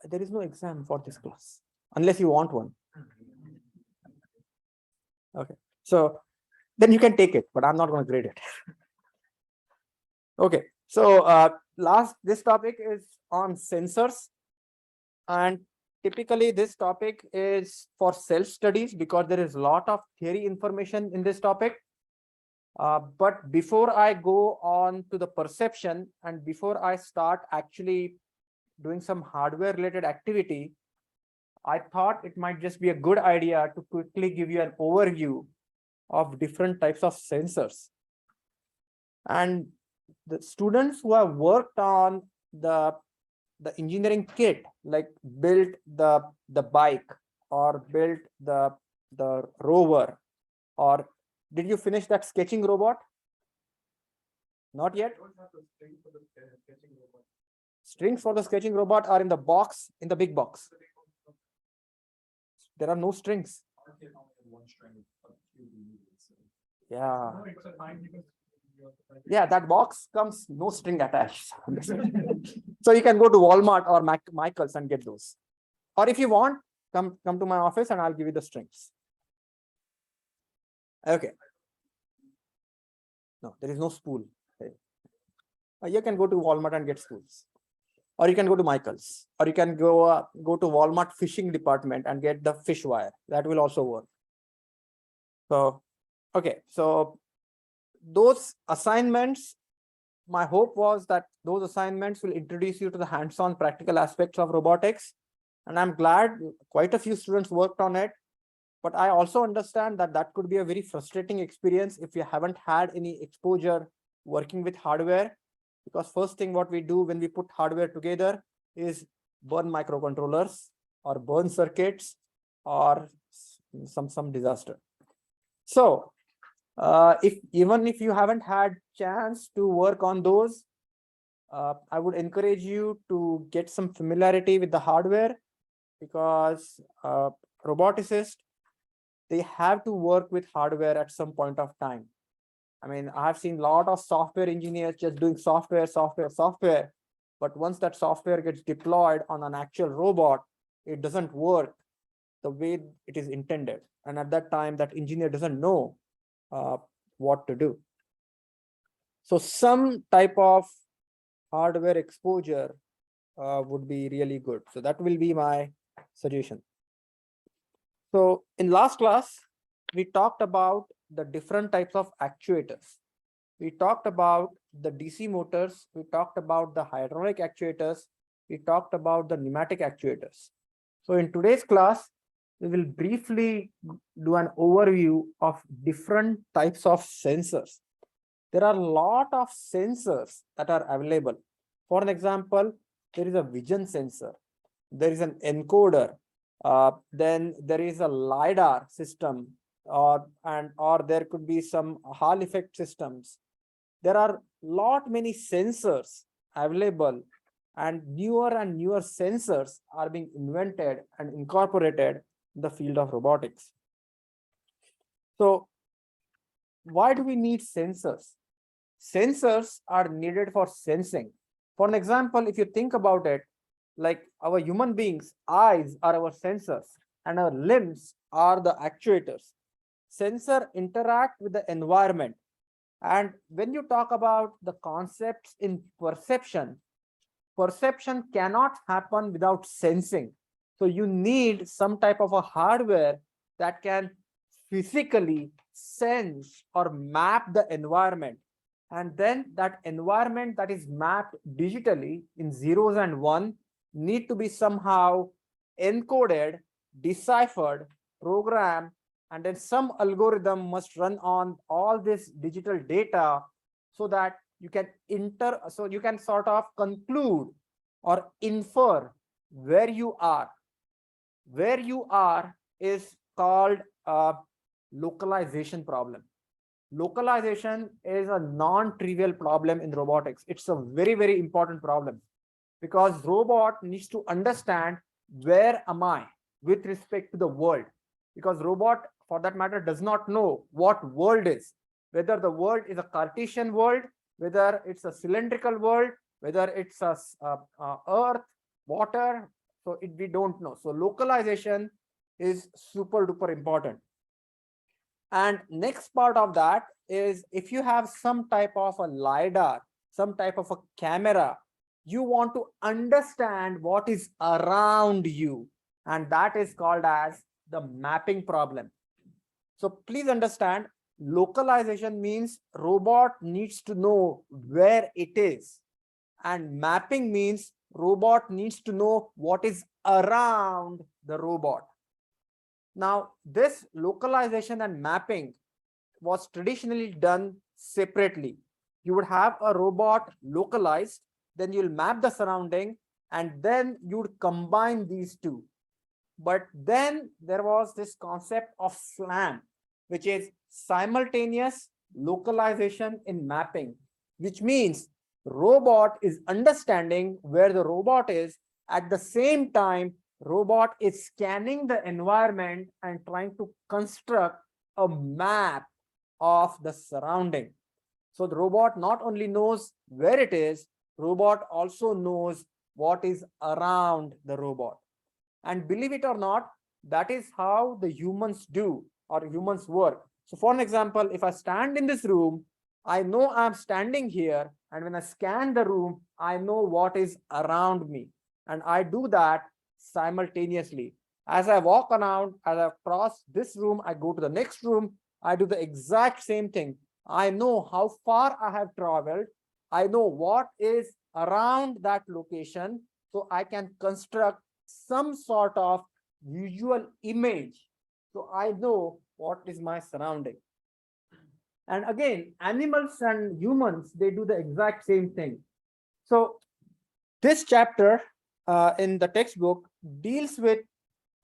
There is no exam for this class unless you want one. Okay, so then you can take it, but I'm not going to grade it. Okay, so this topic is on sensors, and typically this topic is for self studies because there is a lot of theory information in this topic. But before I go on to the perception and before I start actually doing some hardware related activity, I thought it might just be a good idea to quickly give you an overview of different types of sensors. And the students who have worked on the engineering kit, like built the bike or built the rover, or did you finish that sketching robot? Not yet. Strings for the sketching robot are in the box, in the big box. There are no strings. Yeah. Yeah, that box comes no string attached. So you can go to Walmart or Michael's and get those. Or if you want, come to my office and I'll give you the strings. Okay. No, there is no spool. You can go to Walmart and get spools. Or you can go to Michael's, or you can go to Walmart fishing department and get the fish wire. That will also work. So, okay. So those assignments, my hope was that those assignments will introduce you to the hands-on practical aspects of robotics. And I'm glad quite a few students worked on it. But I also understand that that could be a very frustrating experience if you haven't had any exposure working with hardware. Because first thing what we do when we put hardware together is burn microcontrollers or burn circuits or some disaster. So even if you haven't had chance to work on those, I would encourage you to get some familiarity with the hardware, because roboticists, they have to work with hardware at some point of time. I mean, I have seen a lot of software engineers just doing software. But once that software gets deployed on an actual robot, it doesn't work the way it is intended. And at that time, that engineer doesn't know what to do. So some type of hardware exposure would be really good. So that will be my suggestion. So in last class, we talked about the different types of actuators. We talked about the DC motors. We talked about the hydraulic actuators. We talked about the pneumatic actuators. So in today's class, we will briefly do an overview of different types of sensors. There are a lot of sensors that are available. For an example, there is a vision sensor. There is an encoder. Then there is a LiDAR system, or there could be some Hall effect systems. There are many sensors available, and newer sensors are being invented and incorporated in the field of robotics. So why do we need sensors? Sensors are needed for sensing. For an example, if you think about it, like our human beings' eyes are our sensors and our limbs are the actuators. Sensors interact with the environment. And when you talk about the concepts in perception, perception cannot happen without sensing. So you need some type of a hardware that can physically sense or map the environment. And then that environment that is mapped digitally in zeros and ones need to be somehow encoded, deciphered, programmed, and then some algorithm must run on all this digital data so that you can sort of conclude or infer where you are. Where you are is called a localization problem. Localization is a non-trivial problem in robotics. It's a very, very important problem, because robot needs to understand where am I with respect to the world, because robot, for that matter, does not know what world is, whether the world is a Cartesian world whether it's a cylindrical world, whether it's a earth, water, so we don't know. So localization is super duper important. And next part of that is, if you have some type of a LiDAR, some type of a camera, you want to understand what is around you, and that is called as the mapping problem. So please understand, localization means robot needs to know where it is, and mapping means robot needs to know what is around the robot. Now, this localization and mapping was traditionally done separately. You would have a robot localized, then you'll map the surrounding, and then you would combine these two. But then there was this concept of SLAM, which is simultaneous localization in mapping, which means robot is understanding where the robot is. At the same time, robot is scanning the environment and trying to construct a map of the surrounding. So the robot not only knows where it is, robot also knows what is around the robot. And believe it or not, that is how the humans do, or humans work. So for an example, if I stand in this room, I know I'm standing here, and when I scan the room, I know what is around me, and I do that simultaneously. As I walk around, as I cross this room, I go to the next room, I do the exact same thing. I know how far I have traveled, I know what is around that location, so I can construct some sort of visual image, so I know what is my surrounding. And again, animals and humans, they do the exact same thing. So this chapter in the textbook deals with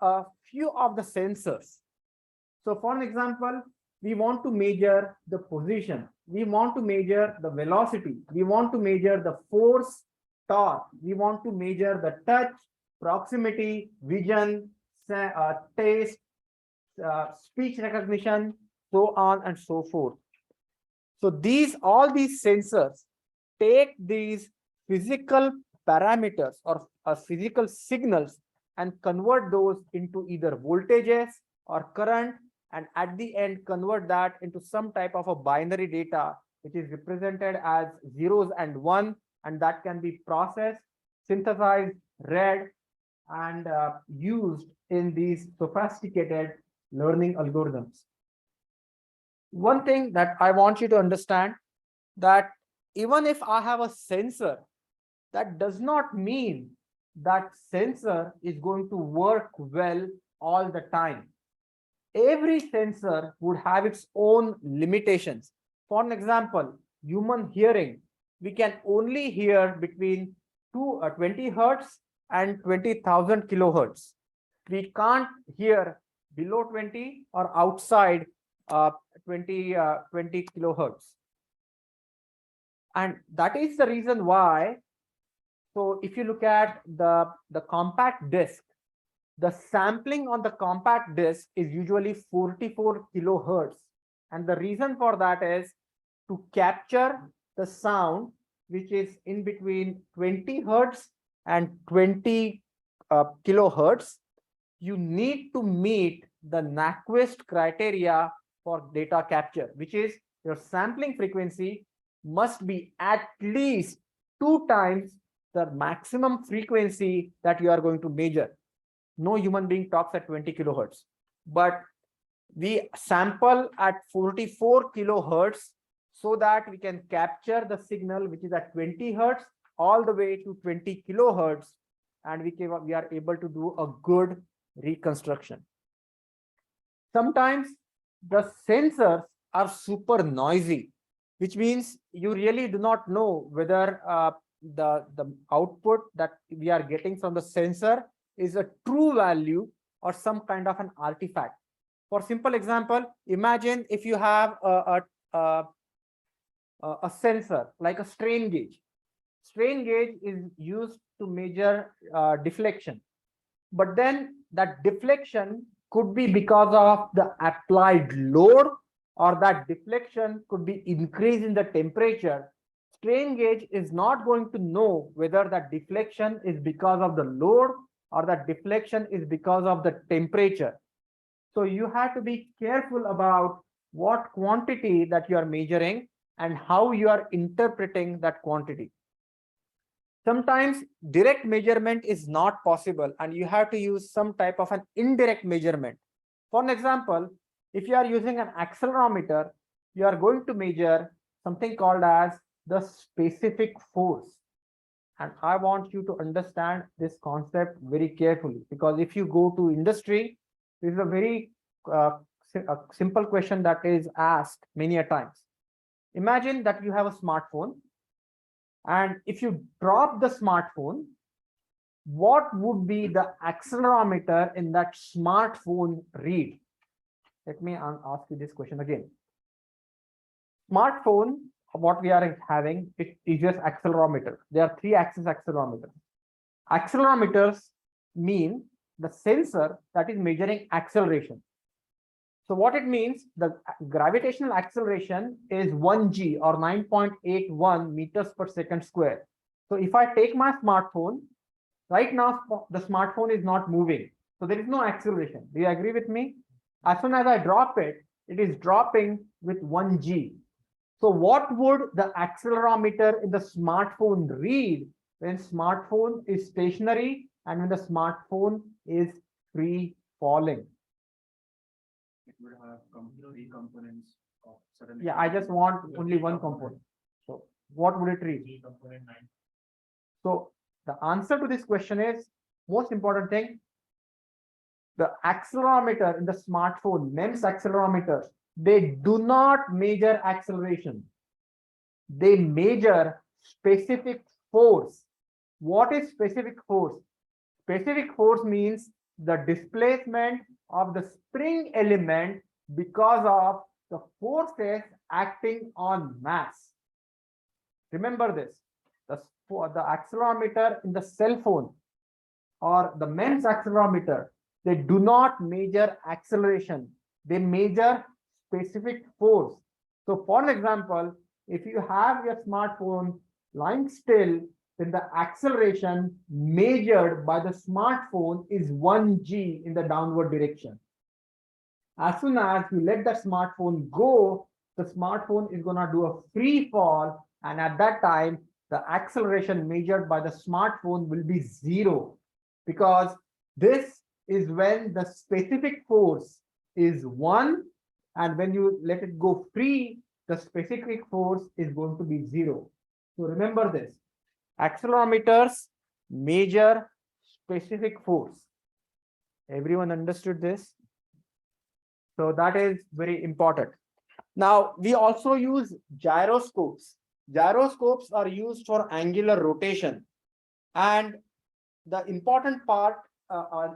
a few of the sensors. So for an example, we want to measure the position, we want to measure the velocity, we want to measure the force, torque, we want to measure the touch, proximity, vision, taste, speech recognition, so on and so forth. So all these sensors take these physical parameters or physical signals and convert those into either voltages or current, and at the end convert that into some type of a binary data, which is represented as zeros and one, and that can be processed, synthesized, read, and used in these sophisticated learning algorithms. One thing that I want you to understand, that even if I have a sensor, that does not mean that sensor is going to work well all the time. Every sensor would have its own limitations. For an example, human hearing, we can only hear between 20 hertz and 20,000 kilohertz. We can't hear below 20 or outside 20 kilohertz. And that is the reason why, so if you look at the compact disc, the sampling on the compact disc is usually 44 kilohertz. And the reason for that is to capture the sound, which is in between 20 hertz and 20 kilohertz, you need to meet the Nyquist criteria for data capture, which is your sampling frequency must be at least 2 times the maximum frequency that you are going to measure. No human being talks at 20 kilohertz, but we sample at 44 kilohertz so that we can capture the signal which is at 20 hertz all the way to 20 kilohertz, and we are able to do a good reconstruction. Sometimes the sensors are super noisy, which means you really do not know whether the output that we are getting from the sensor is a true value or some kind of an artifact. For simple example, imagine if you have a sensor like a strain gauge. Strain gauge is used to measure deflection, but then that deflection could be because of the applied load, or that deflection could be increase in the temperature. strain gauge is not going to know whether that deflection is because of the load or that deflection is because of the temperature. So you have to be careful about what quantity that you are measuring and how you are interpreting that quantity. Sometimes direct measurement is not possible and you have to use some type of an indirect measurement. For an example, if you are using an accelerometer, you are going to measure something called as the specific force. And I want you to understand this concept very carefully, because if you go to industry, this is a very simple question that is asked many a times. Imagine that you have a smartphone, and if you drop the smartphone, what would be the accelerometer in that smartphone read? Let me ask you this question again. Smartphone, what we are having, it is just accelerometer. There are 3-axis accelerometers. Accelerometers mean the sensor that is measuring acceleration. So what it means, the gravitational acceleration is 1g or 9.81 meters per second square. So if I take my smartphone, right now the smartphone is not moving. So there is no acceleration. Do you agree with me? As soon as I drop it, it is dropping with 1g. So what would the accelerometer in the smartphone read when smartphone is stationary and when the smartphone is free falling? It would have 3 components of certain. Yeah, I just want only one component. So what would it read? 3 component 9. So the answer to this question is, most important thing, the accelerometer in the smartphone, MEMS accelerometers, they do not measure acceleration. They measure specific force. What is specific force? Specific force means the displacement of the spring element because of the forces acting on mass. Remember this, the accelerometer in the cell phone or the MEMS accelerometer, they do not measure acceleration. They measure specific force. So for an example, if you have your smartphone lying still, then the acceleration measured by the smartphone is 1g in the downward direction. As soon as you let the smartphone go, the smartphone is going to do a free fall, and at that time the acceleration measured by the smartphone will be 0, because this is when the specific force is 1, and when you let it go free, the specific force is going to be 0. So remember this, accelerometers measure specific force. Everyone understood this? So that is very important. Now we also use gyroscopes. Gyroscopes are used for angular rotation, and the important part,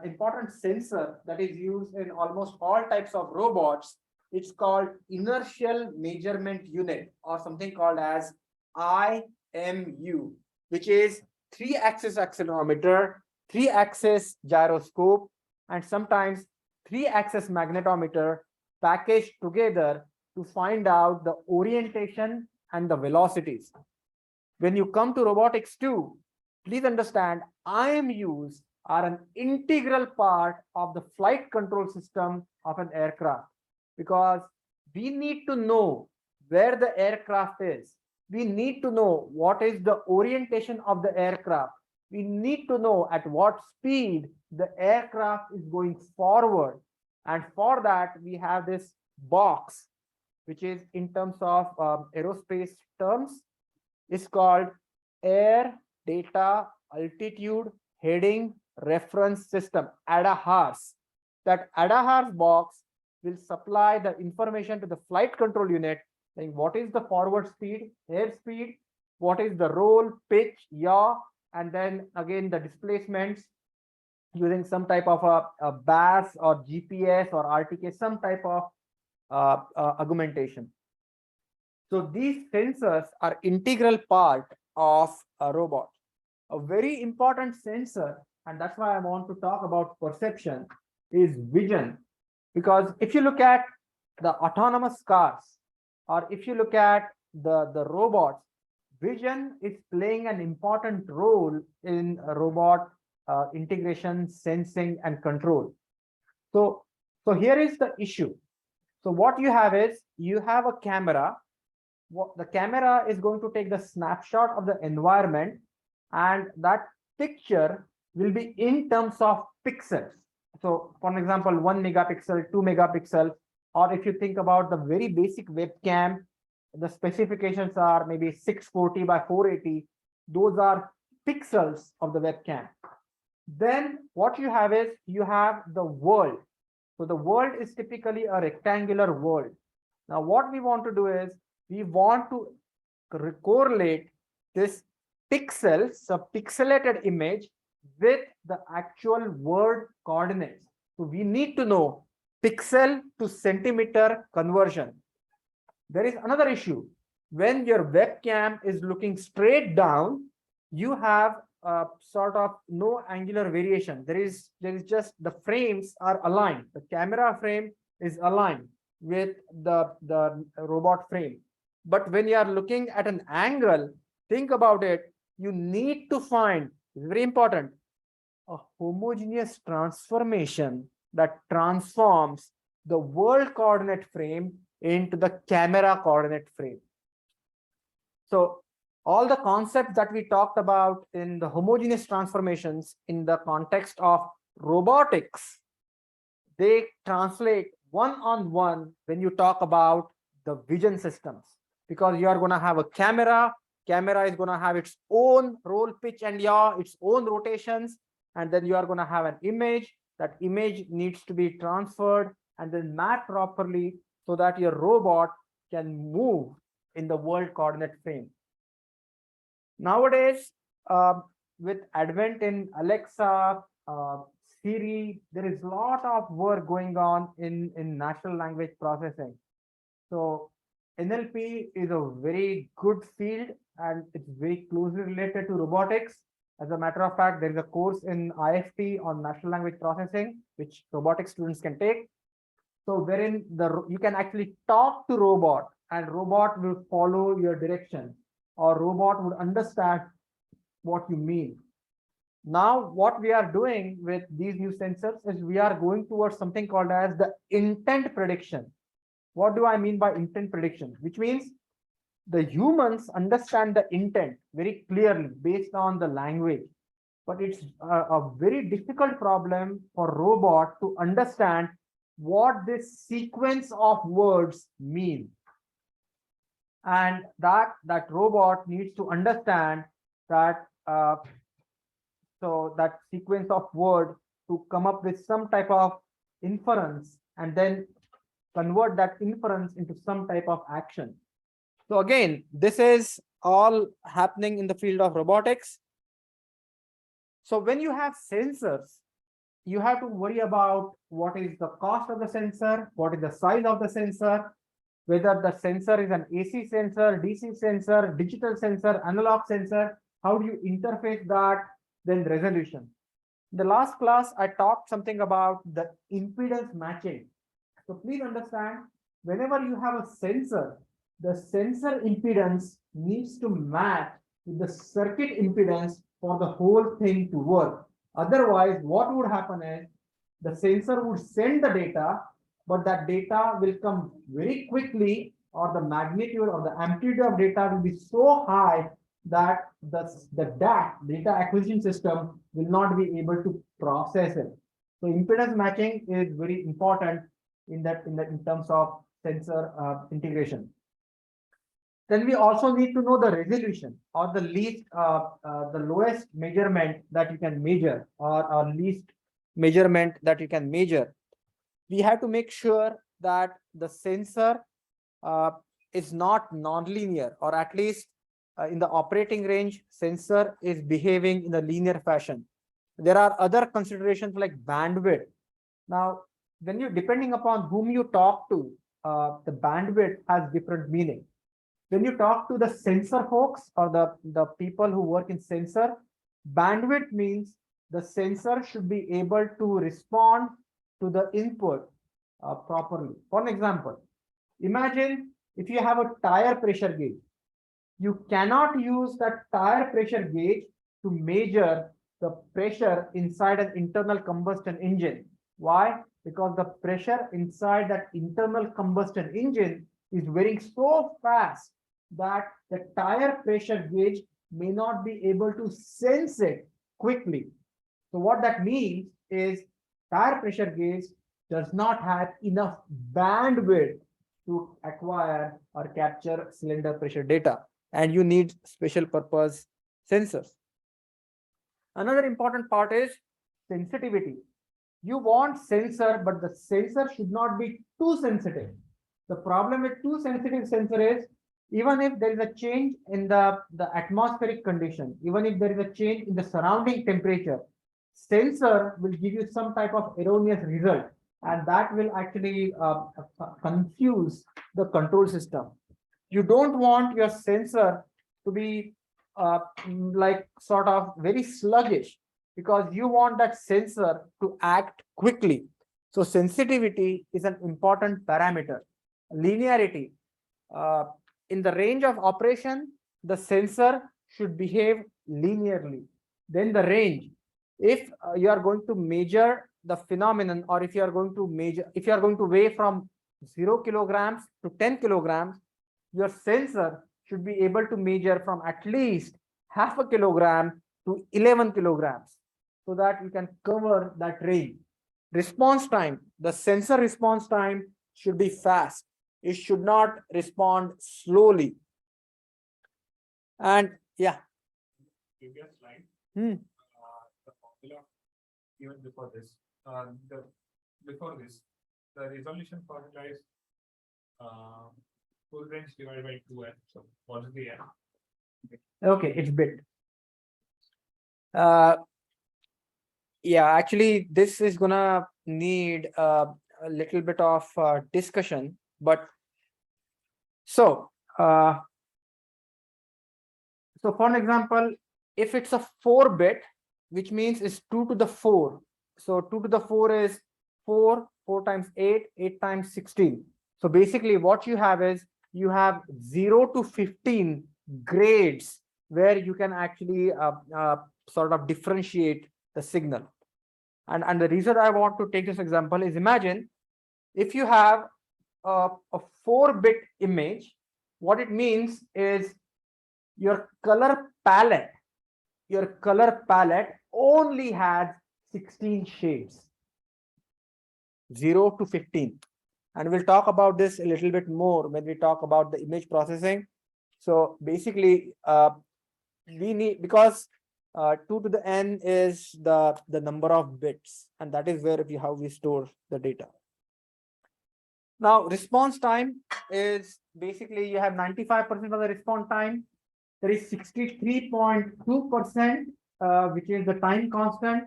important sensor that is used in almost all types of robots, it's called inertial measurement unit, or something called as IMU, which is 3-axis accelerometer, 3-axis gyroscope, and sometimes 3-axis magnetometer packaged together to find out the orientation and the velocities. When you come to robotics too, please understand IMUs are an integral part of the flight control system of an aircraft, because we need to know where the aircraft is. We need to know what is the orientation of the aircraft. We need to know at what speed the aircraft is going forward. And for that, we have this box, which is in terms of aerospace terms, is called Air Data Altitude Heading Reference System, ADAHRS. That ADAHRS box will supply the information to the flight control unit, saying what is the forward speed, airspeed, what is the roll, pitch, yaw, and then again the displacements using some type of a BAS or GPS or RTK, some type of augmentation. So these sensors are integral part of a robot. A very important sensor, and that's why I want to talk about perception, is vision. Because if you look at the autonomous cars, or if you look at the robots, vision is playing an important role in robot integration, sensing, and control. So, so here is the issue. So what you have is you have a camera. The camera is going to take the snapshot of the environment, and that picture will be in terms of pixels. So for example, 1 megapixel, 2 megapixel, or if you think about the very basic webcam, the specifications are maybe 640 by 480. Those are pixels of the webcam. Then what you have is you have the world. So the world is typically a rectangular world. Now what we want to do is we want to correlate this pixels, a pixelated image, with the actual world coordinates. So we need to know pixel to centimeter conversion. There is another issue. When your webcam is looking straight down, you have sort of no angular variation. There is just the frames are aligned. The camera frame is aligned with the robot frame. But when you are looking at an angle, think about it, you need to find, it's very important, a homogeneous transformation that transforms the world coordinate frame into the camera coordinate frame. So all the concepts that we talked about in the homogeneous transformations in the context of robotics, they translate one-on-one when you talk about the vision systems, because you are going to have a camera is going to have its own roll, pitch, and yaw, its own rotations, and then you are going to have an image. That image needs to be transferred and then mapped properly so that your robot can move in the world coordinate frame. Nowadays, with advent in Alexa, Siri, there is a lot of work going on in natural language processing. So NLP is a very good field and it's very closely related to robotics. As a matter of fact, there is a course in IFT on natural language processing, which robotics students can take. So wherein you can actually talk to robot and robot will follow your direction, or robot would understand what you mean. Now, what we are doing with these new sensors is we are going towards something called as the intent prediction. What do I mean by intent prediction? Which means the humans understand the intent very clearly based on the language, but it's a very difficult problem for robot to understand what this sequence of words mean. And that robot needs to understand that so that sequence of word to come up with some type of inference and then convert that inference into some type of action. So again, this is all happening in the field of robotics. So when you have sensors, you have to worry about what is the cost of the sensor, what is the size of the sensor, whether the sensor is an AC sensor, DC sensor, digital sensor, analog sensor, how do you interface that, then resolution. In the last class, I talked something about the impedance matching. So please understand, whenever you have a sensor, the sensor impedance needs to match with the circuit impedance for the whole thing to work. Otherwise, what would happen is the sensor would send the data, but that data will come very quickly, or the magnitude or the amplitude of data will be so high that the data acquisition system will not be able to process it. So impedance matching is very important in terms of sensor integration. Then we also need to know the resolution, or the the lowest measurement that you can measure, or least measurement that you can measure. We have to make sure that the sensor is not nonlinear, or at least in the operating range, sensor is behaving in a linear fashion. There are other considerations like bandwidth. Now, when you, depending upon whom you talk to, the bandwidth has different meaning. When you talk to the sensor folks, or the people who work in sensor, bandwidth means the sensor should be able to respond to the input properly. For an example, imagine if you have a tire pressure gauge. You cannot use that tire pressure gauge to measure the pressure inside an internal combustion engine. Why? Because the pressure inside that internal combustion engine is varying so fast that the tire pressure gauge may not be able to sense it quickly. So what that means is tire pressure gauge does not have enough bandwidth to acquire or capture cylinder pressure data, and you need special purpose sensors. Another important part is sensitivity. You want sensor, but the sensor should not be too sensitive. The problem with too sensitive sensor is even if there is a change in the atmospheric condition, even if there is a change in the surrounding temperature, sensor will give you some type of erroneous result, and that will actually confuse the control system. You don't want your sensor to be like sort of very sluggish, because you want that sensor to act quickly. So sensitivity is an important parameter. Linearity. In the range of operation, the sensor should behave linearly. Then the range. If you are going to measure the phenomenon, or if you are going to weigh from 0 kilograms to 10 kilograms, your sensor should be able to measure from at least half a kilogram to 11 kilograms, so that you can cover that range. Response time. The sensor response time should be fast. It should not respond slowly. And yeah. Previous slide. The formula even before this, the resolution formula is full range divided by 2n. So what is the n? Okay, it's bit. Yeah, actually, this is gonna need a little bit of discussion, but so for an example, if it's a 4-bit, which means it's 2 to the 4. So 2 to the 4 is 4, 4 times 8, 8 times 16. So basically what you have is you have 0 to 15 grades where you can actually sort of differentiate the signal. And the reason I want to take this example is, imagine if you have a 4-bit image, what it means is your color palette only has 16 shades, 0 to 15. And we'll talk about this a little bit more when we talk about the image processing. So basically, we need, because 2 to the n is the number of bits, and that is where how we store the data. Now, response time is basically you have 95% of the response time. There is 63.2%, which is the time constant.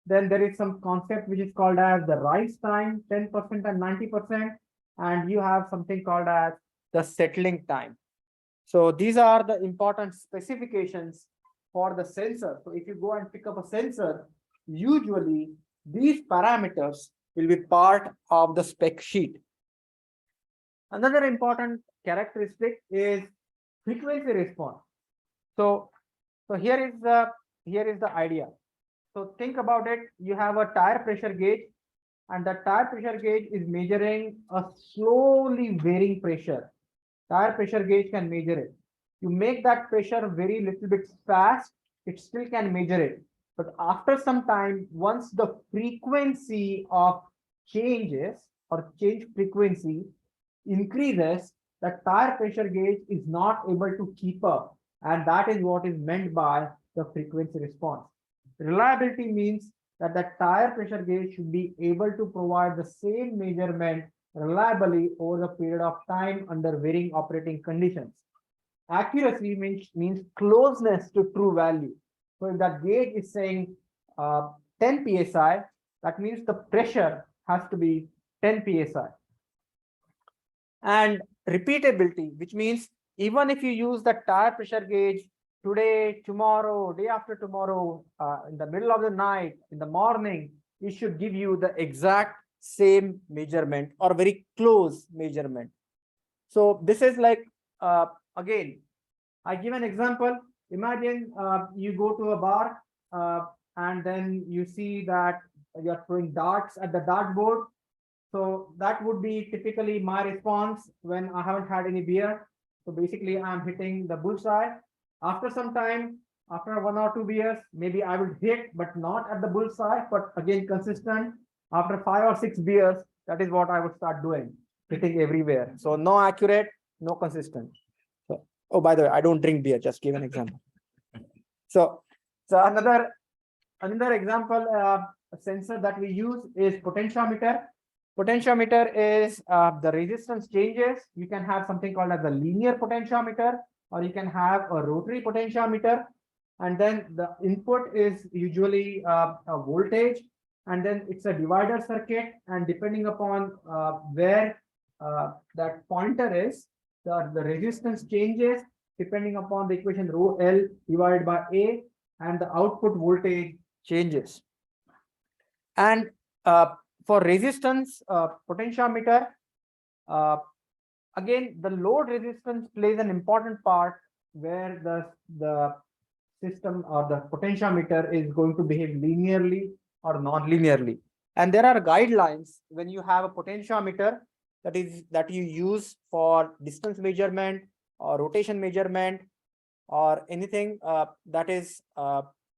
Then there is some concept which is called as the rise time, 10% and 90%. And you have something called as the settling time. So these are the important specifications for the sensor. So if you go and pick up a sensor, usually these parameters will be part of the spec sheet. Another important characteristic is frequency response. So here is the idea. So think about it. You have a tire pressure gauge, and the tire pressure gauge is measuring a slowly varying pressure. Tire pressure gauge can measure it. You make that pressure very little bit fast, it still can measure it. But after some time, once the frequency of changes or change frequency increases, the tire pressure gauge is not able to keep up. And that is what is meant by the frequency response. Reliability means that the tire pressure gauge should be able to provide the same measurement reliably over the period of time under varying operating conditions. Accuracy means closeness to true value. So if that gauge is saying 10 psi, that means the pressure has to be 10 psi. And repeatability, which means even if you use the tire pressure gauge today, tomorrow, day after tomorrow, in the middle of the night, in the morning, it should give you the exact same measurement or very close measurement. So this is like, again, I give an example. Imagine you go to a bar and then you see that you're throwing darts at the dartboard. So that would be typically my response when I haven't had any beer. So basically, I'm hitting the bullseye. After some time, after 1 or 2 beers, maybe I will hit, but not at the bullseye, but again consistent. After 5 or 6 beers, that is what I would start doing, hitting everywhere. So no accurate, no consistent. So, oh, by the way, I don't drink beer. Just give an example. So, another example sensor that we use is potentiometer. Potentiometer is the resistance changes. You can have something called as a linear potentiometer, or you can have a rotary potentiometer. And then the input is usually a voltage, and then it's a divider circuit. And depending upon where that pointer is, the resistance changes depending upon the equation rho L divided by A, and the output voltage changes. And for resistance potentiometer, again, the load resistance plays an important part where the system or the potentiometer is going to behave linearly or non-linearly. And there are guidelines when you have a potentiometer that you use for distance measurement or rotation measurement or anything that is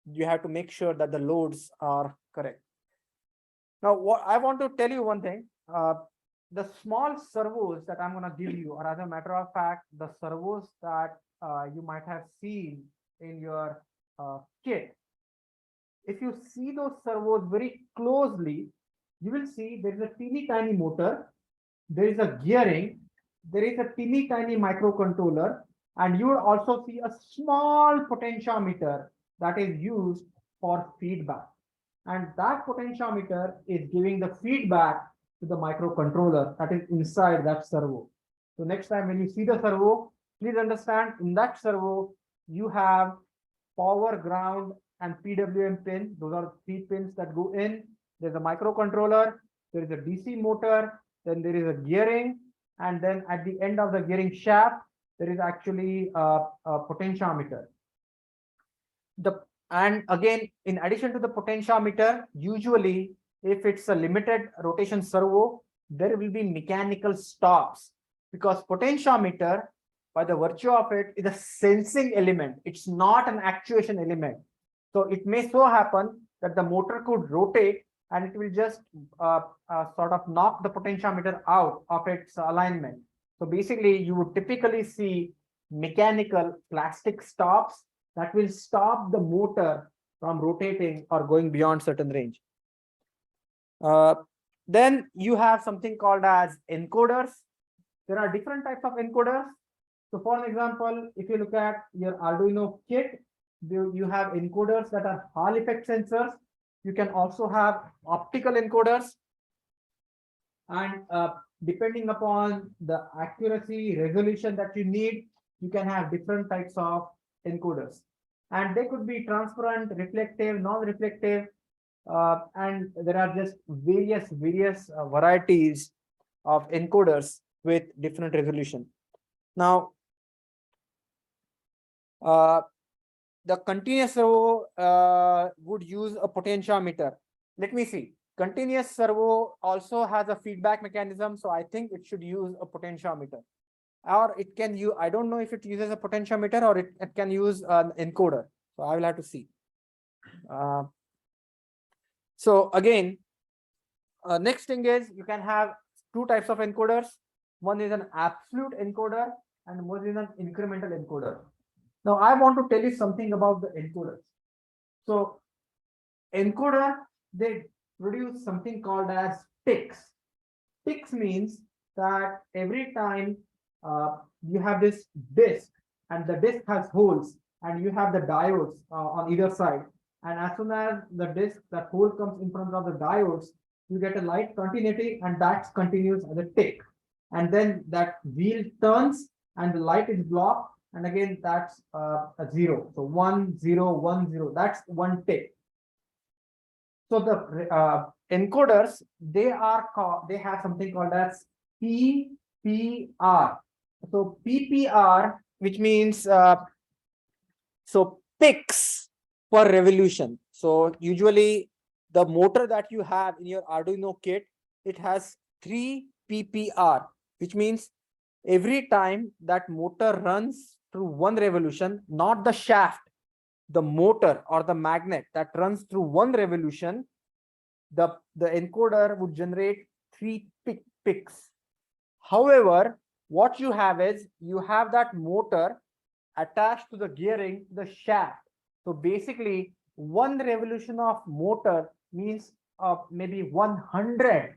you have to make sure that the loads are correct. Now, what I want to tell you one thing, the small servos that I'm going to give you, or as a matter of fact, the servos that you might have seen in your kit. If you see those servos very closely, you will see there is a teeny tiny motor, there is a gearing, there is a teeny tiny microcontroller, and you will also see a small potentiometer that is used for feedback. And that potentiometer is giving the feedback to the microcontroller that is inside that servo. So next time when you see the servo, please understand in that servo, you have power, ground, and PWM pin. Those are 3 pins that go in. There's a microcontroller, there is a DC motor, then there is a gearing, and then at the end of the gearing shaft, there is actually a potentiometer. And again, in addition to the potentiometer, usually if it's a limited rotation servo, there will be mechanical stops, because potentiometer, by the virtue of it, is a sensing element. It's not an actuation element. So it may so happen that the motor could rotate and it will just sort of knock the potentiometer out of its alignment. So basically, you would typically see mechanical plastic stops that will stop the motor from rotating or going beyond certain range. Then you have something called as encoders. There are different types of encoders. So for an example, if you look at your Arduino kit, you have encoders that are Hall effect sensors. You can also have optical encoders. And depending upon the accuracy, resolution that you need, you can have different types of encoders. And they could be transparent, reflective, non-reflective, and there are just various varieties of encoders with different resolution. Now, the continuous servo would use a potentiometer. Let me see. Continuous servo also has a feedback mechanism, so I think it should use a potentiometer. Or it can use, I don't know if it uses a potentiometer or it can use an encoder. So I will have to see. So again, next thing is you can have 2 types of encoders. One is an absolute encoder and one is an incremental encoder. Now I want to tell you something about the encoders. So encoder, they produce something called as ticks. Ticks means that every time you have this disk and the disk has holes and you have the diodes on either side, and as soon as the disk, that hole comes in front of the diodes, you get a light continuity, and that continues as a tick. And then that wheel turns and the light is blocked, and again that's a 0. So 1 0 1 0, that's one tick. So the encoders, they have something called as PPR. So PPR, which means So pix per revolution. So usually the motor that you have in your Arduino kit, it has 3 ppr, which means every time that motor runs through one revolution, not the shaft, the motor or the magnet that runs through one revolution, the encoder would generate 3 picks. However, what you have is you have that motor attached to the gearing, the shaft. So basically, one revolution of motor means maybe 100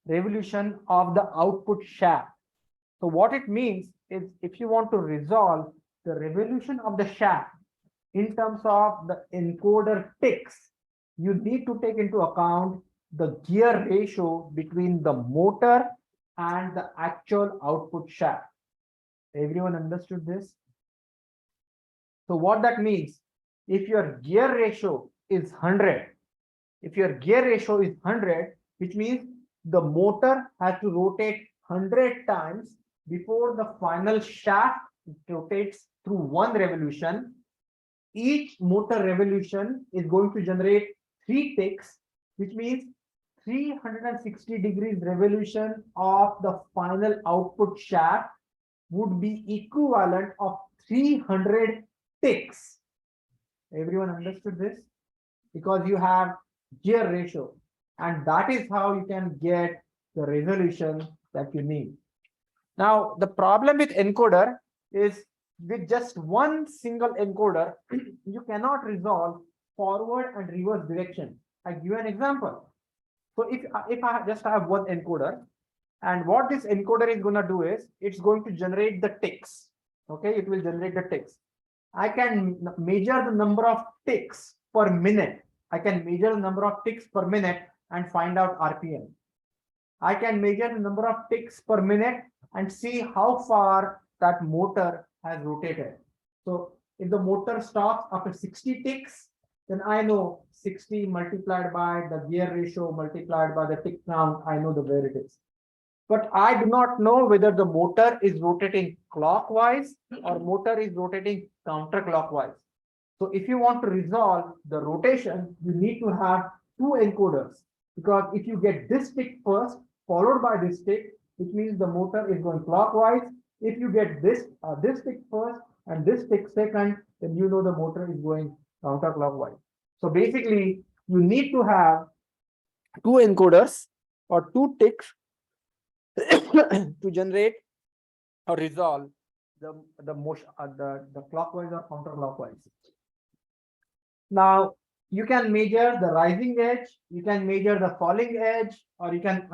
revolution of the output shaft. So what it means is if you want to resolve the revolution of the shaft in terms of the encoder ticks, you need to take into account the gear ratio between the motor and the actual output shaft. Everyone understood this? So what that means, if your gear ratio is 100, if your gear ratio is 100, which means the motor has to rotate 100 times before the final shaft rotates through one revolution. Each motor revolution is going to generate 3 ticks, which means 360 degrees revolution of the final output shaft would be equivalent of 300 ticks. Everyone understood this? Because you have gear ratio, and that is how you can get the resolution that you need. Now, the problem with encoder is with just one single encoder, you cannot resolve forward and reverse direction. I give you an example. So if I just have one encoder, and what this encoder is going to do is it's going to generate the ticks. Okay, it will generate the ticks. I can measure the number of ticks per minute. I can measure the number of ticks per minute and find out RPM. I can measure the number of ticks per minute and see how far that motor has rotated. So if the motor stops after 60 ticks, then I know 60 multiplied by the gear ratio multiplied by the tick count, I know where it is. But I do not know whether the motor is rotating clockwise or motor is rotating counterclockwise. So if you want to resolve the rotation, you need to have 2 encoders, because if you get this tick first, followed by this tick, which means the motor is going clockwise. If you get this tick first and this tick second, then you know the motor is going counterclockwise. So basically, you need to have 2 encoders or 2 ticks to generate or resolve the motion the clockwise or counterclockwise. Now you can measure the rising edge, you can measure the falling edge, or you can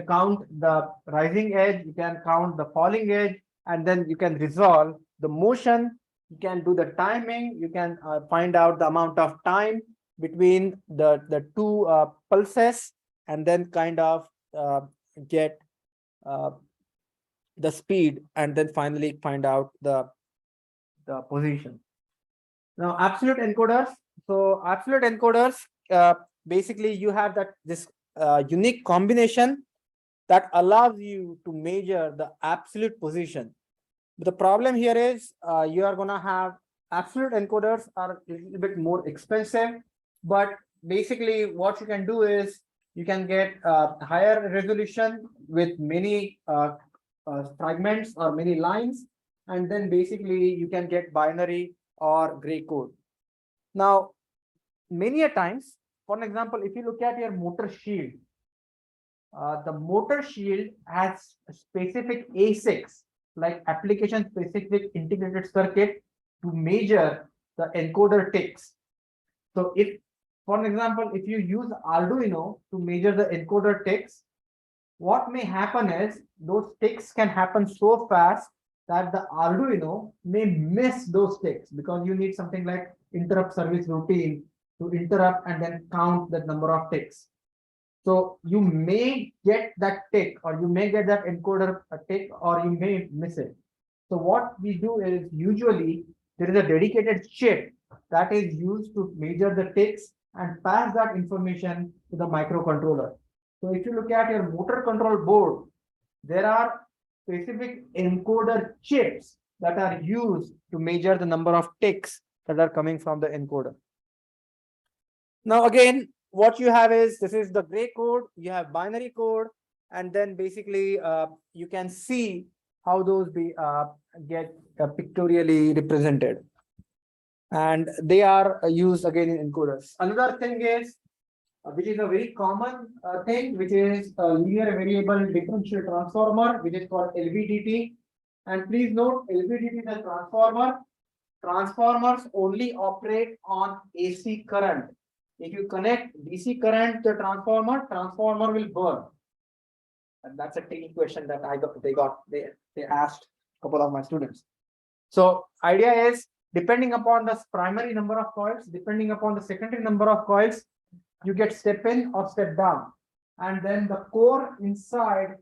count the rising edge, you can count the falling edge, and then you can resolve the motion. You can do the timing, you can find out the amount of time between the 2 pulses, and then kind of get the speed, and then finally find out the position. Now absolute encoders. So absolute encoders, basically you have this unique combination that allows you to measure the absolute position. But the problem here is you are going to have absolute encoders are a little bit more expensive, but basically what you can do is you can get higher resolution with many fragments or many lines, and then basically you can get binary or gray code. Now, many a times, for example, if you look at your motor shield, the motor shield has specific ASICs, like application specific integrated circuit, to measure the encoder ticks. So if, for example, if you use Arduino to measure the encoder ticks, what may happen is those ticks can happen so fast that the Arduino may miss those ticks, because you need something like interrupt service routine to interrupt and then count the number of ticks. So you may get that tick, or you may get that encoder a tick, or you may miss it. So what we do is usually there is a dedicated chip that is used to measure the ticks and pass that information to the microcontroller. So if you look at your motor control board, there are specific encoder chips that are used to measure the number of ticks that are coming from the encoder. Now again, what you have is, this is the gray code, you have binary code, and then basically you can see how those get pictorially represented. And they are used again in encoders. Another thing is, which is a very common thing, which is a linear variable differential transformer, which is called LVDT. And please note, LVDT is a transformer. Transformers only operate on AC current. If you connect DC current to the transformer will burn. And that's a tricky question that they asked a couple of my students. So idea is, depending upon the primary number of coils, depending upon the secondary number of coils, you get step in or step down. And then the core inside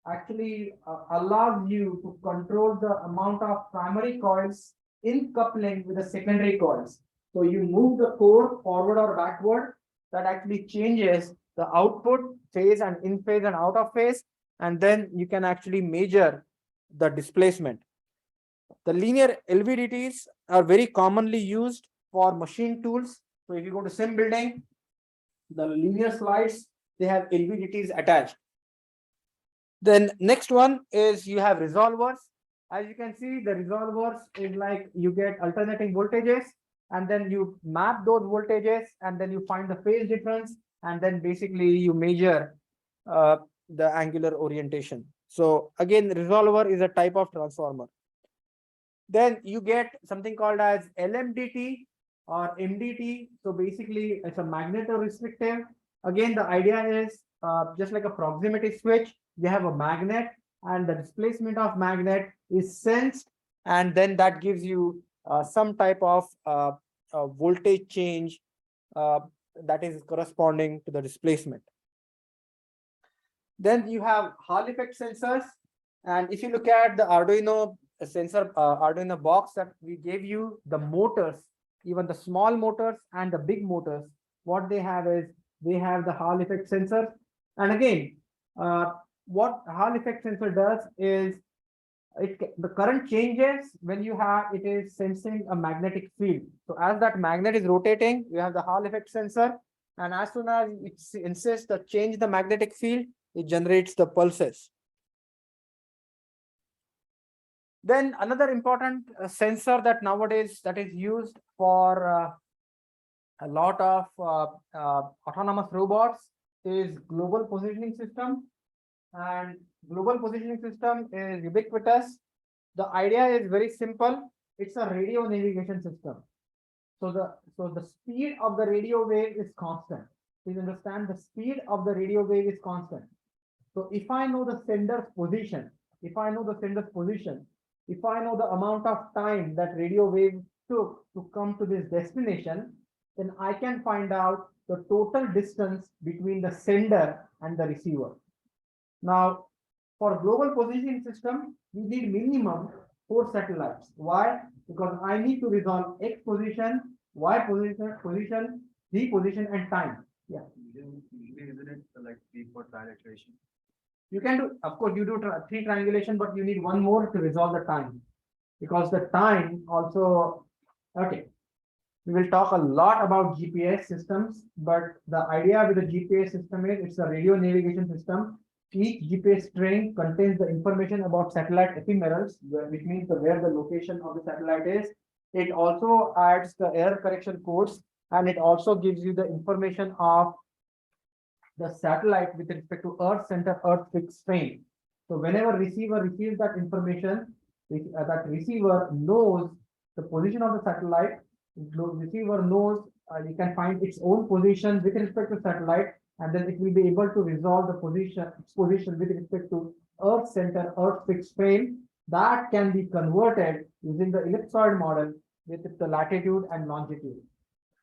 actually allows you to control the amount of primary coils in coupling with the secondary coils. So you move the core forward or backward, that actually changes the output phase and in phase and out of phase. And then you can actually measure the displacement. The linear LVDTs are very commonly used for machine tools. So if you go to sim building, the linear slides, they have LVDTs attached. Then next one is you have resolvers. As you can see, the resolvers is like you get alternating voltages, and then you map those voltages, and then you find the phase difference, and then basically you measure the angular orientation. So again, resolver is a type of transformer. Then you get something called as LMDT or MDT. So basically it's a magnetorestrictive. Again, the idea is just like a proximity switch, you have a magnet, and the displacement of magnet is sensed, and then that gives you some type of voltage change that is corresponding to the displacement. Then you have Hall effect sensors. And if you look at the Arduino sensor, Arduino box that we gave you, the motors, even the small motors and the big motors, what they have is they have the Hall effect sensor. And again, what Hall effect sensor does is the current changes when you have it is sensing a magnetic field. So as that magnet is rotating, you have the Hall effect sensor, and as soon as it insists to change the magnetic field, it generates the pulses. Then another important sensor that nowadays that is used for a lot of autonomous robots is global positioning system. And global positioning system is ubiquitous. The idea is very simple. It's a radio navigation system. So the speed of the radio wave is constant. Please understand, the speed of the radio wave is constant. So if I know the sender's position, if I know the amount of time that radio wave took to come to this destination, then I can find out the total distance between the sender and the receiver. Now, for global positioning system, we need minimum 4 satellites. Why? Because I need to resolve X position, Y position, Z position, and time. Yeah. Usually, isn't it like 3 for triangulation? You can do, of course, you do 3 triangulation, but you need one more to resolve the time, because the time also. Okay, we will talk a lot about GPS systems, but the idea with the GPS system is it's a radio navigation system. Each GPS string contains the information about satellite ephemerals, which means where the location of the satellite is. It also adds the error correction codes, and it also gives you the information of the satellite with respect to Earth center, Earth fixed frame. So whenever receiver receives that information, that receiver knows the position of the satellite. Receiver knows you can find its own position with respect to satellite, and then it will be able to resolve the its position with respect to Earth center, Earth fixed frame. That can be converted using the ellipsoid model with the latitude and longitude.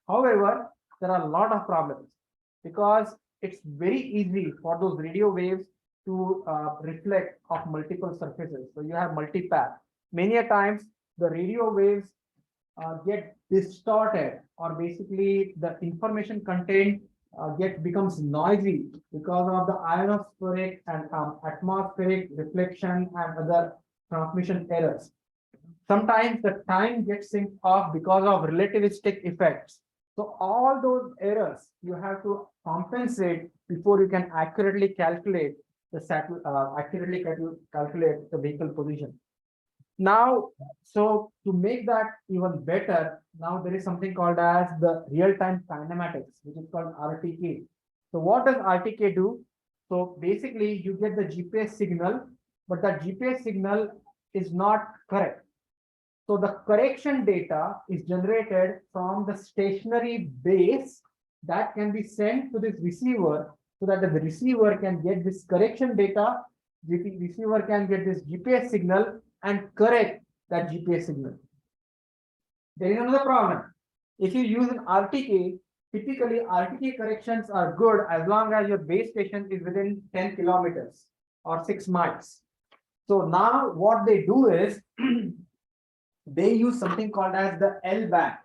However, there are a lot of problems, because it's very easy for those radio waves to reflect off multiple surfaces. So you have multipath. Many a times the radio waves get distorted, or basically the information contained becomes noisy because of the ionospheric and atmospheric reflection and other transmission errors. Sometimes the time gets synced off because of relativistic effects. So all those errors you have to compensate before you can accurately calculate the calculate the vehicle position. Now, so to make that even better, now there is something called as the real-time kinematics, which is called RTK. So what does RTK do? So basically you get the GPS signal, but that GPS signal is not correct. So the correction data is generated from the stationary base that can be sent to this receiver so that the receiver can get this correction data. The receiver can get this GPS signal and correct that GPS signal. There is another problem. If you use an RTK, typically RTK corrections are good as long as your base station is within 10 kilometers or 6 miles. So now what they do is they use something called as the L band.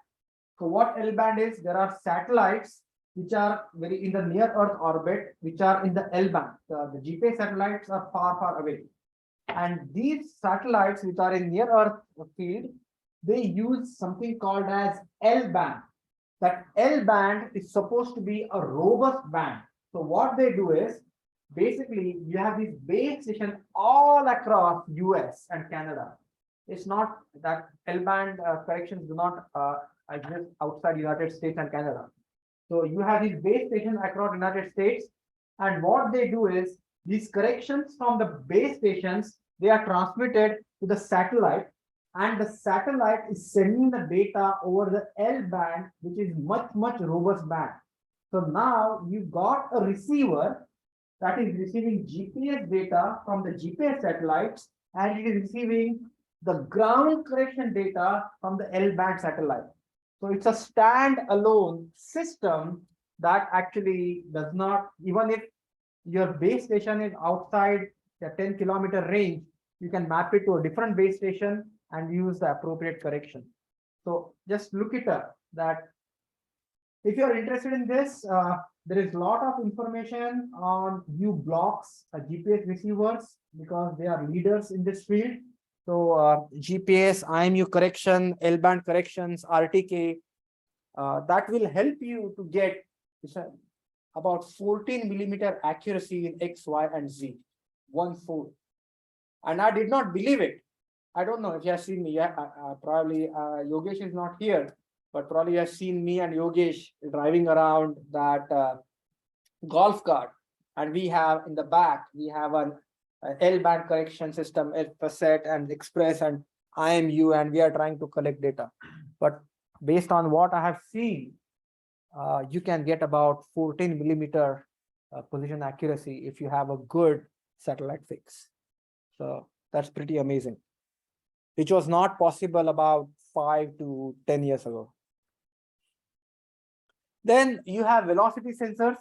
So what L band is, there are satellites which are very in the near Earth orbit, which are in the L band. The GPS satellites are far, far away. And these satellites which are in near Earth field, they use something called as L band. That L band is supposed to be a robust band. So what they do is, basically you have this base station all across US and Canada. It's not that L band corrections do not exist outside United States and Canada. So you have these base stations across United States, and what they do is these corrections from the base stations, they are transmitted to the satellite, and the satellite is sending the data over the L band, which is much robust band. So now you got a receiver that is receiving GPS data from the GPS satellites, and it is receiving the ground correction data from the L band satellite. So it's a standalone system that actually does not, even if your base station is outside the 10-kilometer range, you can map it to a different base station and use the appropriate correction. So just look it up. That if you are interested in this, there is a lot of information on u-blox GPS receivers because they are leaders in this field. So GPS, IMU correction, L band corrections, RTK, that will help you to get about 14 millimeter accuracy in X, Y, and Z, 1/4. And I did not believe it. I don't know if you have seen me. Yeah, probably Yogesh is not here, but probably you have seen me and Yogesh driving around that golf cart, and we have in the back we have an L band correction system, FSET and Express and IMU, and we are trying to collect data. But based on what I have seen, you can get about 14 millimeter position accuracy if you have a good satellite fix. So that's pretty amazing, which was not possible about 5 to 10 years ago. Then you have velocity sensors.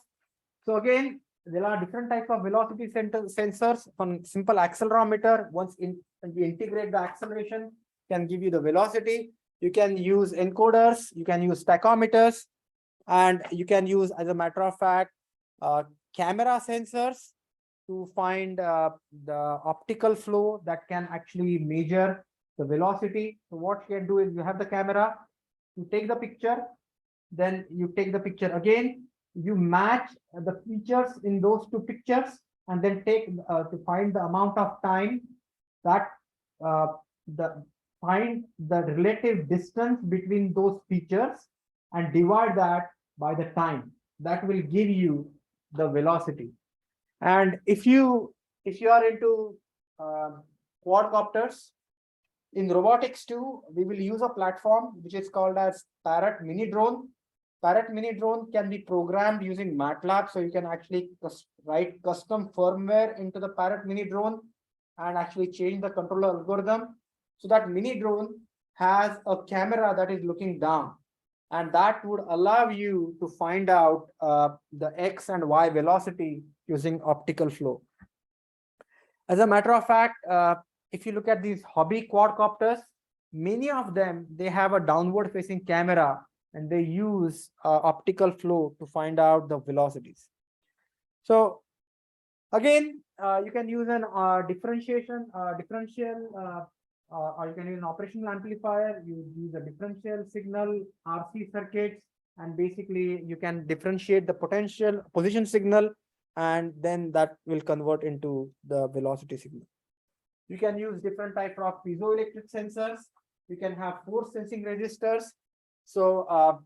So again, there are different types of velocity sensors. From simple accelerometer, once you integrate the acceleration, can give you the velocity. You can use encoders, you can use tachometers, and you can use, as a matter of fact, camera sensors to find the optical flow that can actually measure the velocity. So what you can do is you have the camera, you take the picture, then you take the picture again, you match the features in those two pictures, and then take to find the amount of time that find the relative distance between those features and divide that by the time. That will give you the velocity. And if you are into quadcopters, in robotics too, we will use a platform which is called as Parrot Mini Drone. Parrot Mini Drone can be programmed using MATLAB, so you can actually write custom firmware into the Parrot Mini Drone and actually change the controller algorithm. So that mini drone has a camera that is looking down, and that would allow you to find out the X and Y velocity using optical flow. As a matter of fact, if you look at these hobby quadcopters, many of them, they have a downward facing camera, and they use optical flow to find out the velocities. So again, you can use an differential or you can use an operational amplifier. You use a differential signal, RC circuits, and basically you can differentiate the potential position signal, and then that will convert into the velocity signal. You can use different type of piezoelectric sensors. You can have force sensing resistors. So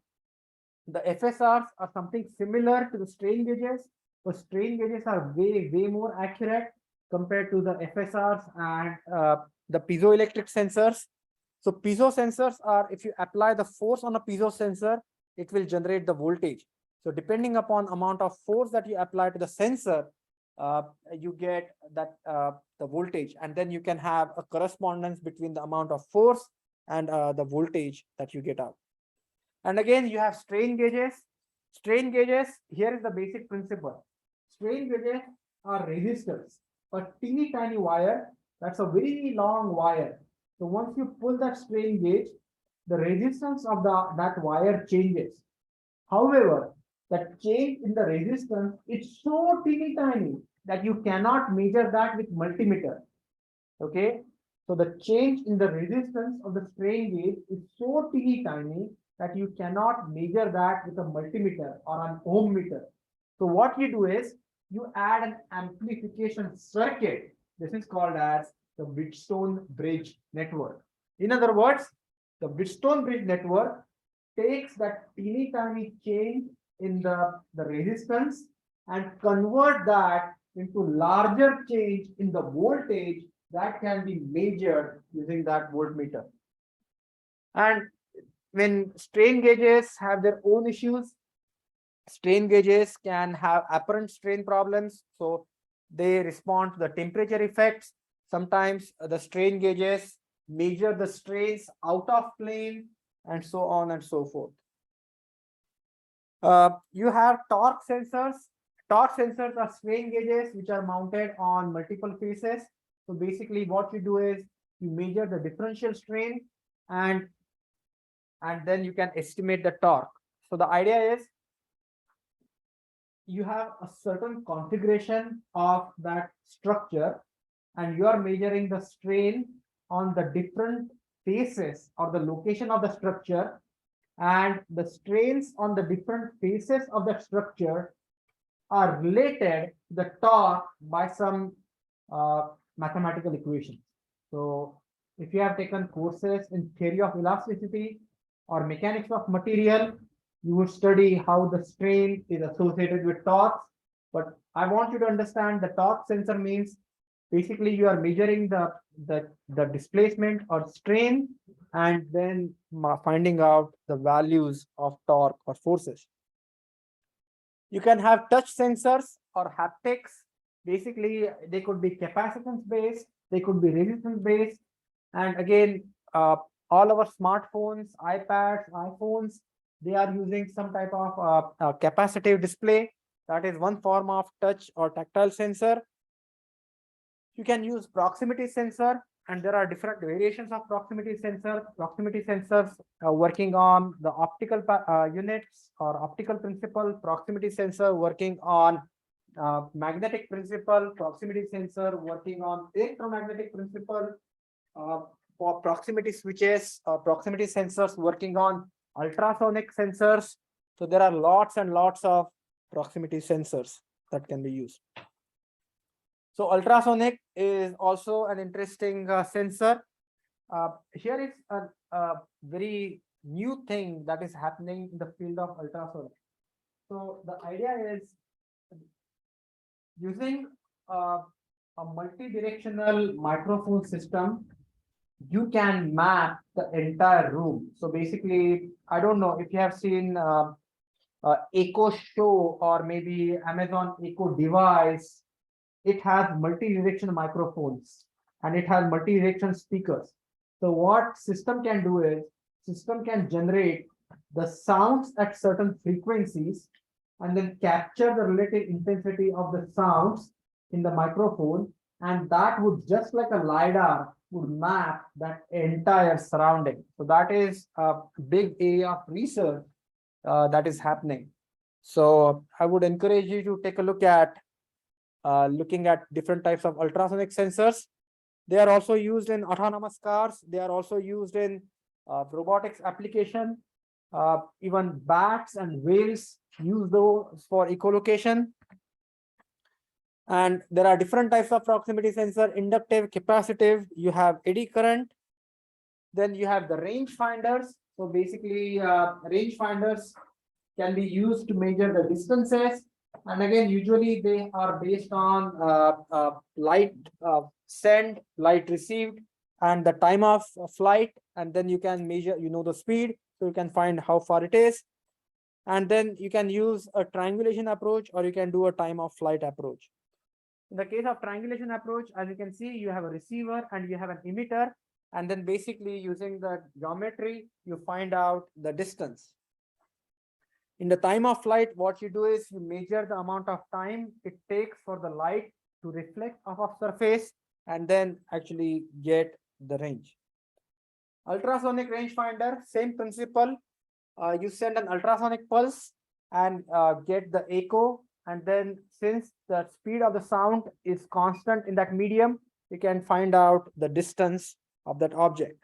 the FSRs are something similar to the strain gauges, but strain gauges are way more accurate compared to the FSRs and the piezoelectric sensors. So piezo sensors are, if you apply the force on a piezo sensor, it will generate the voltage. So depending upon amount of force that you apply to the sensor, you get that the voltage, and then you can have a correspondence between the amount of force and the voltage that you get out. And again, you have strain gauges. Strain gauges, here is the basic principle. Strain gauges are resistors, a teeny tiny wire. That's a very long wire. So once you pull that strain gauge, the resistance of that wire changes. However, the change in the resistance is so teeny tiny that you cannot measure that with multimeter. Okay, so the change in the resistance of the strain gauge is so teeny tiny that you cannot measure that with a multimeter or an ohm meter. So what you do is you add an amplification circuit. This is called as the Wheatstone bridge network. In other words, the Wheatstone bridge network takes that teeny tiny change in the resistance and convert that into larger change in the voltage that can be measured using that voltmeter. And when strain gauges have their own issues, strain gauges can have apparent strain problems. So they respond to the temperature effects. Sometimes the strain gauges measure the strains out of plane, and so on and so forth. You have torque sensors. Torque sensors are strain gauges which are mounted on multiple faces. So basically what you do is you measure the differential strain, and then you can estimate the torque. So the idea is you have a certain configuration of that structure, and you are measuring the strain on the different faces or the location of the structure, and the strains on the different faces of the structure are related to the torque by some mathematical equations. So if you have taken courses in theory of elasticity or mechanics of material, you would study how the strain is associated with torque. But I want you to understand the torque sensor means basically you are measuring the displacement or strain, and then finding out the values of torque or forces. You can have touch sensors or haptics. Basically, they could be capacitance based, they could be resistance based. And again, all our smartphones, iPads, iPhones, they are using some type of capacitive display. That is one form of touch or tactile sensor. You can use proximity sensor, and there are different variations of proximity sensor. Proximity sensors working on the optical units or optical principle. Proximity sensor working on magnetic principle. Proximity sensor working on electromagnetic principle. For proximity switches, proximity sensors working on ultrasonic sensors. So there are lots and lots of proximity sensors that can be used. So ultrasonic is also an interesting sensor. Here is a very new thing that is happening in the field of ultrasonic. So the idea is using a multi-directional microphone system, you can map the entire room. So basically, I don't know if you have seen Echo Show or maybe Amazon Echo device. It has multi-direction microphones and it has multi-direction speakers. So what system can do is system can generate the sounds at certain frequencies and then capture the relative intensity of the sounds in the microphone, and that would, just like a LiDAR, would map that entire surrounding. So that is a big area of research that is happening. So I would encourage you to take a look at looking at different types of ultrasonic sensors. They are also used in autonomous cars. They are also used in robotics application. Even bats and whales use those for echolocation. And there are different types of proximity sensor: inductive, capacitive. You have eddy current. Then you have the rangefinders. So basically, rangefinders can be used to measure the distances. And again, usually they are based on light sent, light received, and the time of flight. And then you can measure, the speed, so you can find how far it is. And then you can use a triangulation approach, or you can do a time of flight approach. In the case of triangulation approach, as you can see, you have a receiver and you have an emitter. And then basically using the geometry, you find out the distance. In the time of flight, what you do is you measure the amount of time it takes for the light to reflect off of surface and then actually get the range. Ultrasonic rangefinder, same principle. You send an ultrasonic pulse and get the echo. And then since the speed of the sound is constant in that medium, you can find out the distance of that object.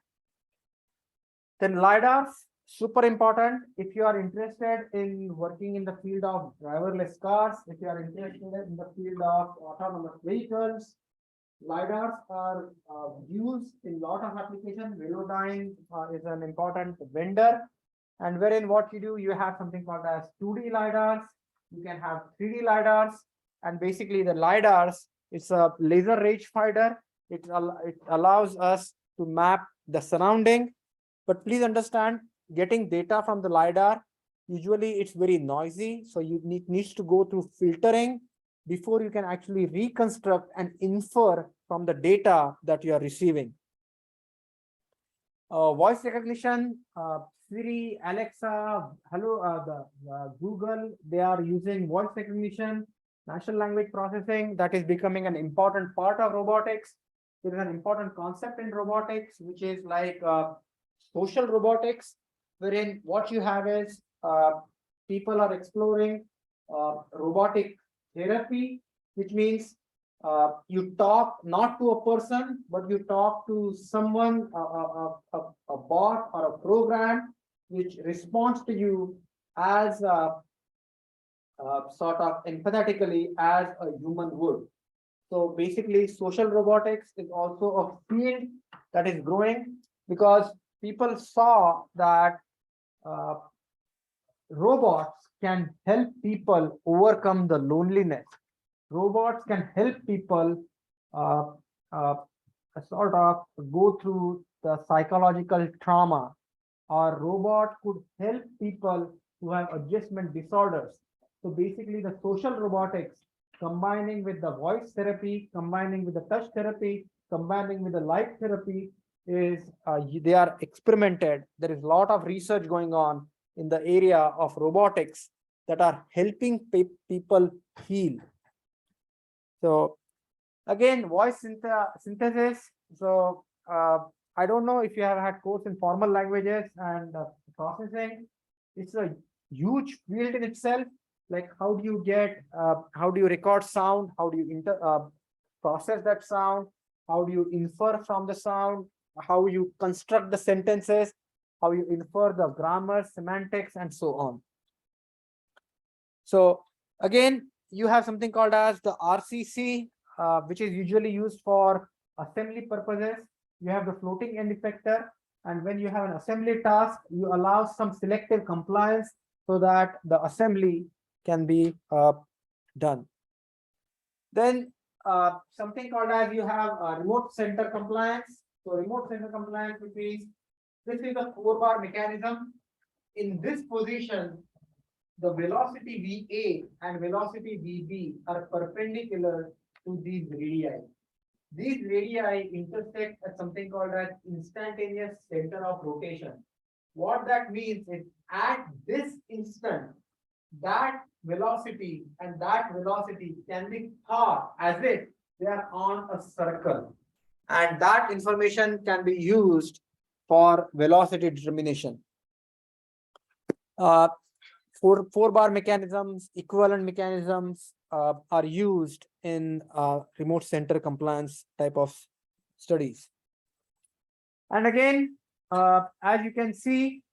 Then LiDARs, super important. If you are interested in working in the field of driverless cars, if you are interested in the field of autonomous vehicles, LiDARs are used in a lot of applications. Velodyne is an important vendor. And wherein what you do, you have something called as 2D LiDARs. You can have 3D LiDARs. And basically the LiDARs, it's a laser rangefinder. It allows us to map the surrounding. But please understand, getting data from the LiDAR, usually it's very noisy. So you needs to go through filtering before you can actually reconstruct and infer from the data that you are receiving. Voice recognition, Siri, Alexa, hello, Google, they are using voice recognition, natural language processing. That is becoming an important part of robotics. There is an important concept in robotics, which is like social robotics, wherein what you have is people are exploring robotic therapy, which means you talk not to a person, but you talk to someone, a bot or a program, which responds to you as sort of empathetically as a human would. So basically, social robotics is also a field that is growing because people saw that robots can help people overcome the loneliness. Robots can help people sort of go through the psychological trauma, or robot could help people who have adjustment disorders. So basically the social robotics combining with the voice therapy, combining with the touch therapy, combining with the light therapy is they are experimented. There is a lot of research going on in the area of robotics that are helping people heal. So again, voice synthesis. So I don't know if you have had course in formal languages and processing. It's a huge field in itself. Like how do you record sound? How do you process that sound? How do you infer from the sound? How you construct the sentences? How you infer the grammar, semantics, and so on. So again, you have something called as the RCC, which is usually used for assembly purposes. You have the floating end effector, and when you have an assembly task, you allow some selective compliance so that the assembly can be done. Then something called as you have remote center compliance. So remote center compliance, which means this is a 4-bar mechanism. In this position, the velocity VA and velocity VB are perpendicular to these radii. These radii intersect at something called as instantaneous center of rotation. What that means is at this instant, that velocity and that velocity can be thought as if they are on a circle. And that information can be used for velocity determination. 4-bar mechanisms, equivalent mechanisms are used in remote center compliance type of studies. And again, as you can see,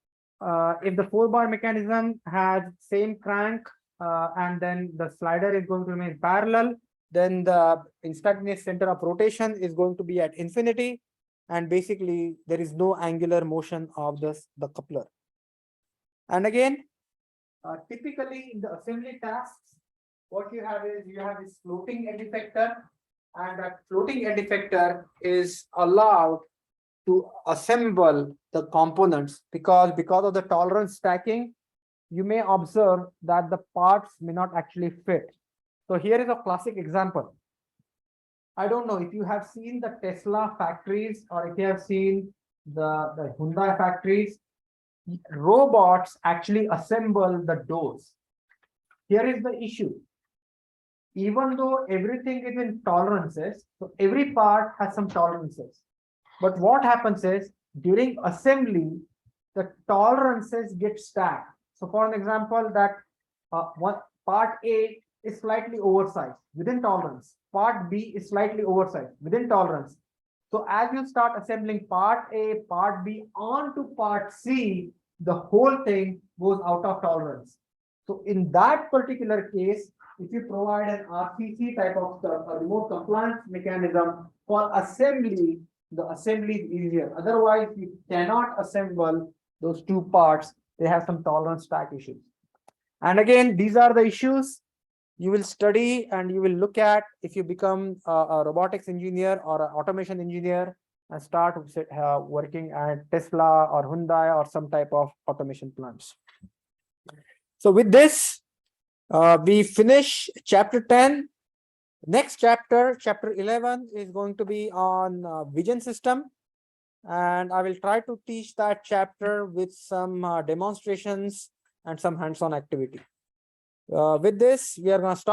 if the 4-bar mechanism has same crank and then the slider is going to remain parallel, then the instantaneous center of rotation is going to be at infinity. And basically, there is no angular motion of the coupler. And again, typically in the assembly tasks, what you have is this floating end effector, and that floating end effector is allowed to assemble the components because of the tolerance stacking, you may observe that the parts may not actually fit. So here is a classic example. I don't know if you have seen the Tesla factories or if you have seen the Hyundai factories. Robots actually assemble the doors. Here is the issue. Even though everything is in tolerances, so every part has some tolerances. But what happens is during assembly, the tolerances get stacked. So for an example, that one part A is slightly oversized within tolerance. Part B is slightly oversized within tolerance. So as you start assembling part A, part B onto part C, the whole thing goes out of tolerance. So in that particular case, if you provide an RCC type of stuff, a remote compliance mechanism for assembly, the assembly is easier. Otherwise, you cannot assemble those two parts. They have some tolerance stack issues. And again, these are the issues you will study and you will look at if you become a robotics engineer or an automation engineer and start working at Tesla or Hyundai or some type of automation plants. So with this, we finish chapter 10. Next chapter, chapter 11, is going to be on vision system. And I will try to teach that chapter with some demonstrations and some hands-on activity. With this, we are going to stop.